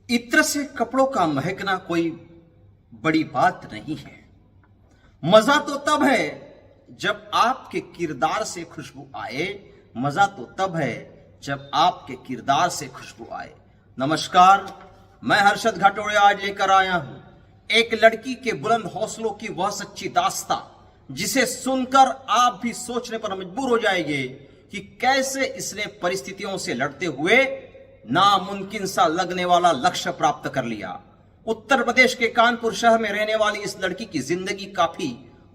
इत्र से कपड़ों का महकना कोई बड़ी बात नहीं है। मजा तो तब है जब आपके किरदार से खुशबू आए। मजा तो तब है जब आपके किरदार से खुशबू आए। नमस्कार, मैं हर्षद घाटोड़े आज लेकर आया हूं एक लड़की के बुलंद हौसलों की वह सच्ची दास्तां, जिसे सुनकर आप भी सोचने पर मजबूर हो जाएंगे कि कैसे इसने परिस्थितियों से लड़ते हुए नामुमकिन सा लगने वाला लक्ष्य प्राप्त कर लिया। उत्तर प्रदेश के कानपुर शहर में रहने वाली इस लड़की की जिंदगी काफी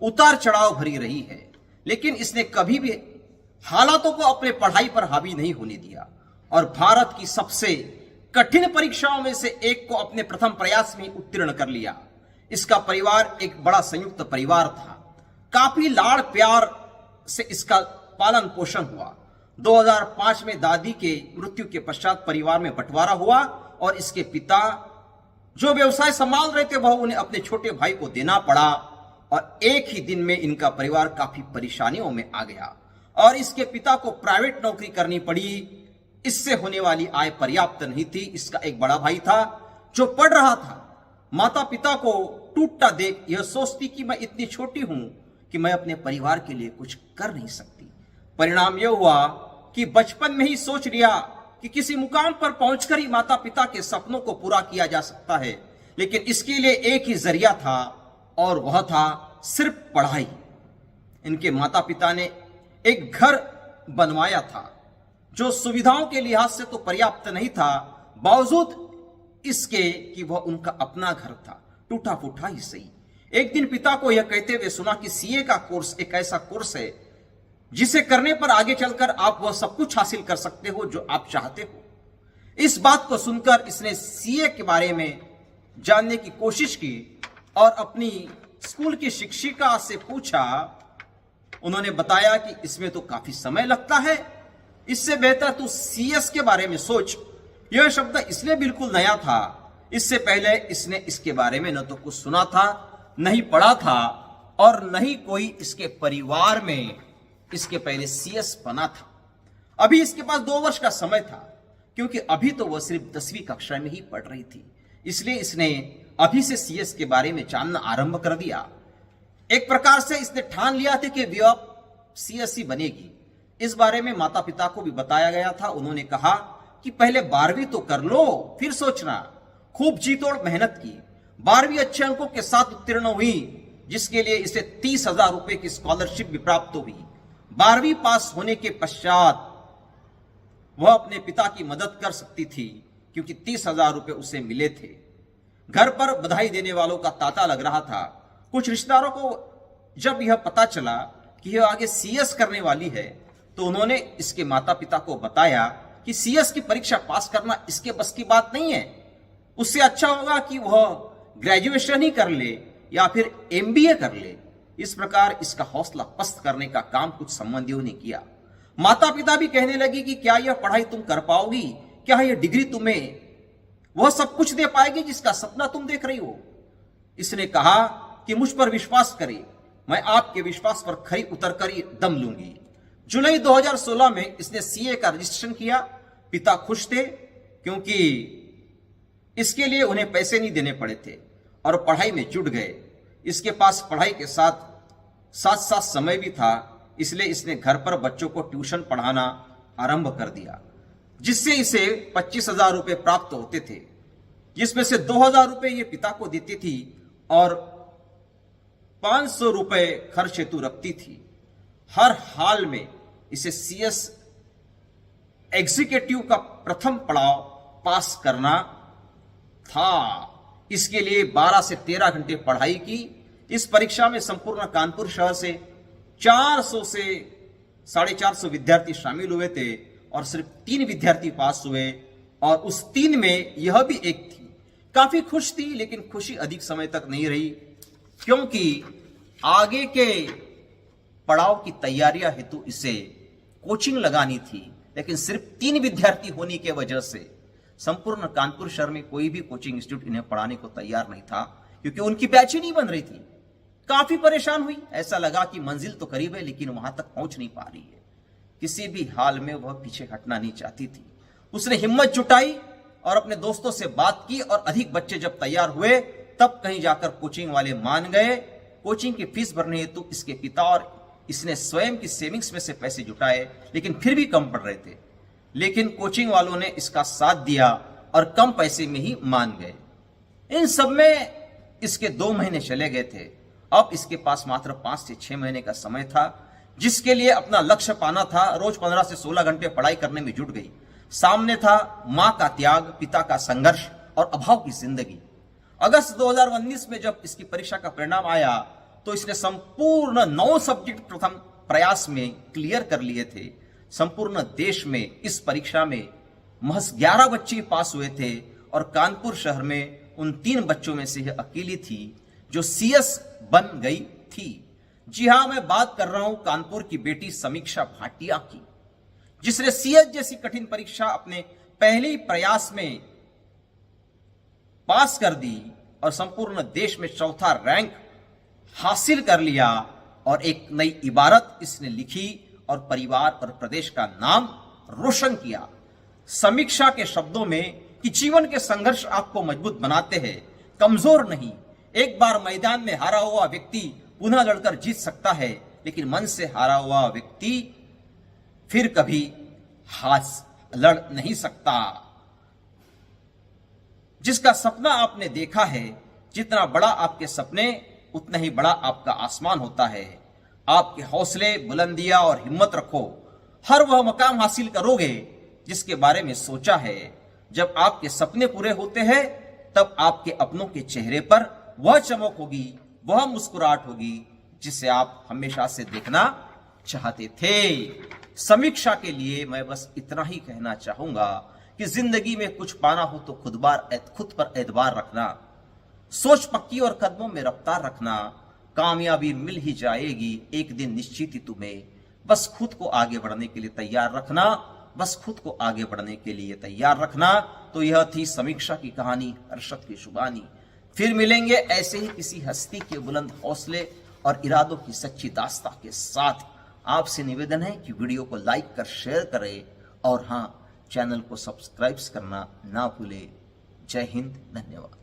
उतार चढ़ाव भरी रही है, लेकिन इसने कभी भी हालातों को अपने पढ़ाई पर हावी नहीं होने दिया और भारत की सबसे कठिन परीक्षाओं में से एक को अपने प्रथम प्रयास में उत्तीर्ण कर लिया। इसका परिवार एक बड़ा संयुक्त परिवार था। काफी लाड़ प्यार से इसका पालन पोषण हुआ। 2005 में दादी के मृत्यु के पश्चात परिवार में बंटवारा हुआ और इसके पिता जो व्यवसाय संभाल रहे थे वह उन्हें अपने छोटे भाई को देना पड़ा और एक ही दिन में इनका परिवार काफी परेशानियों में आ गया और इसके पिता को प्राइवेट नौकरी करनी पड़ी। इससे होने वाली आय पर्याप्त नहीं थी। इसका एक बड़ा भाई था जो पढ़ रहा था। माता पिता को टूटता देख यह सोचती कि मैं इतनी छोटी हूं कि मैं अपने परिवार के लिए कुछ कर नहीं सकती। परिणाम यह हुआ कि बचपन में ही सोच लिया कि किसी मुकाम पर पहुंचकर ही माता पिता के सपनों को पूरा किया जा सकता है, लेकिन इसके लिए एक ही जरिया था और वह था सिर्फ पढ़ाई। इनके माता पिता ने एक घर बनवाया था जो सुविधाओं के लिहाज से तो पर्याप्त नहीं था, बावजूद इसके कि वह उनका अपना घर था, टूटा फूटा ही सही। एक दिन पिता को यह कहते हुए सुना कि सीए का कोर्स एक ऐसा कोर्स है जिसे करने पर आगे चलकर आप वह सब कुछ हासिल कर सकते हो जो आप चाहते हो। इस बात को सुनकर इसने सीए के बारे में जानने की कोशिश की और अपनी स्कूल की शिक्षिका से पूछा। उन्होंने बताया कि इसमें तो काफी समय लगता है, इससे बेहतर तू सीएस के बारे में सोच। यह शब्द इसलिए बिल्कुल नया था। इससे पहले इसने इसके बारे में न तो कुछ सुना था, नहीं पढ़ा था और न ही कोई इसके परिवार में इसके पहले सीएस बना था। अभी इसके पास 2 वर्ष का समय था, क्योंकि अभी तो वह सिर्फ 10वीं कक्षा में ही पढ़ रही थी। इसलिए इसने अभी से सीएस के बारे में जानना आरंभ कर दिया। एक प्रकार से इसने ठान लिया था कि वह सीएस ही बनेगी। इस बारे में माता पिता को भी बताया गया था। उन्होंने कहा कि पहले 12वीं तो कर लो, फिर सोचना। खूब जी तोड़ मेहनत की। 12वीं अच्छे अंकों के साथ उत्तीर्ण हुई, जिसके लिए इसे 30,000 रुपए की स्कॉलरशिप भी प्राप्त हुई। 12वीं पास होने के पश्चात वह अपने पिता की मदद कर सकती थी, क्योंकि 30,000 रुपए उसे मिले थे। घर पर बधाई देने वालों का तांता लग रहा था। कुछ रिश्तेदारों को जब यह पता चला कि यह आगे सीएस करने वाली है, तो उन्होंने इसके माता पिता को बताया कि सीएस की परीक्षा पास करना इसके बस की बात नहीं है। उससे अच्छा होगा कि वह ग्रेजुएशन ही कर ले या फिर एमबीए कर ले। इस प्रकार इसका हौसला पस्त करने का काम कुछ संबंधियों ने किया। माता पिता भी कहने लगे कि क्या यह पढ़ाई तुम कर पाओगी? क्या यह डिग्री तुम्हें वह सब कुछ दे पाएगी जिसका सपना तुम देख रही हो? इसने कहा कि मुझ पर विश्वास करें, मैं आपके विश्वास पर खरी उतरकर ही दम लूंगी। जुलाई 2016 में इसने सीए का रजिस्ट्रेशन किया। पिता खुश थे, क्योंकि इसके लिए उन्हें पैसे नहीं देने पड़े थे और पढ़ाई में जुट गए। इसके पास पढ़ाई के साथ साथ समय भी था, इसलिए इसने घर पर बच्चों को ट्यूशन पढ़ाना आरंभ कर दिया, जिससे इसे 25,000 रुपए प्राप्त होते थे, जिसमें से 2,000 रुपए ये पिता को देती थी और 500 रुपए खर्च हेतु रखती थी। हर हाल में इसे सीएस एग्जीक्यूटिव का प्रथम पड़ाव पास करना था। इसके लिए 12 से 13 घंटे पढ़ाई की। इस परीक्षा में संपूर्ण कानपुर शहर से 400 से 450 विद्यार्थी शामिल हुए थे और सिर्फ 3 विद्यार्थी पास हुए, और उस 3 में यह भी एक थी। काफी खुश थी, लेकिन खुशी अधिक समय तक नहीं रही, क्योंकि आगे के पड़ाव की तैयारियां हेतु इसे कोचिंग लगानी थी। लेकिन सिर्फ 3 विद्यार्थी होने की वजह से संपूर्ण कानपुर शहर में कोई भी कोचिंग इंस्टीट्यूट इन्हें पढ़ाने को तैयार नहीं था, क्योंकि उनकी बैच ही नहीं बन रही थी। काफी परेशान हुई। ऐसा लगा कि मंजिल तो करीब है, लेकिन वहां तक पहुंच नहीं पा रही है। किसी भी हाल में वह पीछे हटना नहीं चाहती थी। उसने हिम्मत जुटाई और अपने दोस्तों से बात की और अधिक बच्चे जब तैयार हुए तब कहीं जाकर कोचिंग वाले मान गए। कोचिंग की फीस भरने हेतु इसके पिता और इसने स्वयं की सेविंग्स में से पैसे जुटाए, लेकिन फिर भी कम पड़ रहे थे। लेकिन कोचिंग वालों ने इसका साथ दिया और कम पैसे में ही मान गए। इन सब में इसके 2 महीने चले गए थे। अब इसके पास मात्र 5 से 6 महीने का समय था, जिसके लिए अपना लक्ष्य पाना था। रोज 15 से 16 घंटे पढ़ाई करने में जुट गई। सामने था मां का त्याग, पिता का संघर्ष और अभाव की जिंदगी। अगस्त 2019 में जब इसकी परीक्षा का परिणाम आया तो इसने संपूर्ण 9 सब्जेक्ट प्रथम प्रयास में क्लियर कर लिए थे। संपूर्ण देश में इस परीक्षा में महज 11 बच्चे पास हुए थे और कानपुर शहर में उन 3 बच्चों में से यह अकेली थी जो सीएस बन गई थी। जी हां, मैं बात कर रहा हूं कानपुर की बेटी समीक्षा भाटिया की, जिसने सीएस जैसी कठिन परीक्षा अपने पहले ही प्रयास में पास कर दी और संपूर्ण देश में 4था रैंक हासिल कर लिया। और एक नई इबारत इसने लिखी और परिवार और प्रदेश का नाम रोशन किया। समीक्षा के शब्दों में कि जीवन के संघर्ष आपको मजबूत बनाते हैं, कमजोर नहीं। एक बार मैदान में हारा हुआ व्यक्ति पुनः लड़कर जीत सकता है, लेकिन मन से हारा हुआ व्यक्ति फिर कभी हाथ लड़ नहीं सकता। जिसका सपना आपने देखा है, जितना बड़ा आपके सपने उतना ही बड़ा आपका आसमान होता है। आपके हौसले, बुलंदियां और हिम्मत रखो। हर वह मकाम हासिल करोगे जिसके बारे में सोचा है। जब आपके सपने पूरे होते हैं तब आपके अपनों के चेहरे पर वह चमक होगी, वह मुस्कुराहट होगी जिसे आप हमेशा से देखना चाहते थे। समीक्षा के लिए मैं बस इतना ही कहना चाहूंगा कि जिंदगी में कुछ पाना हो तो खुद पर एतबार रखना, सोच पक्की और कदमों में रफ्तार रखना। कामयाबी मिल ही जाएगी एक दिन निश्चित ही तुम्हें। बस खुद को आगे बढ़ने के लिए तैयार रखना, बस खुद को आगे बढ़ने के लिए तैयार रखना। तो यह थी समीक्षा की कहानी, अरशद की जुबानी। फिर मिलेंगे ऐसे ही किसी हस्ती के बुलंद हौसले और इरादों की सच्ची दास्तां के साथ। आपसे निवेदन है कि वीडियो को लाइक कर शेयर करें और हाँ, चैनल को सब्सक्राइब करना ना भूले। जय हिंद, धन्यवाद।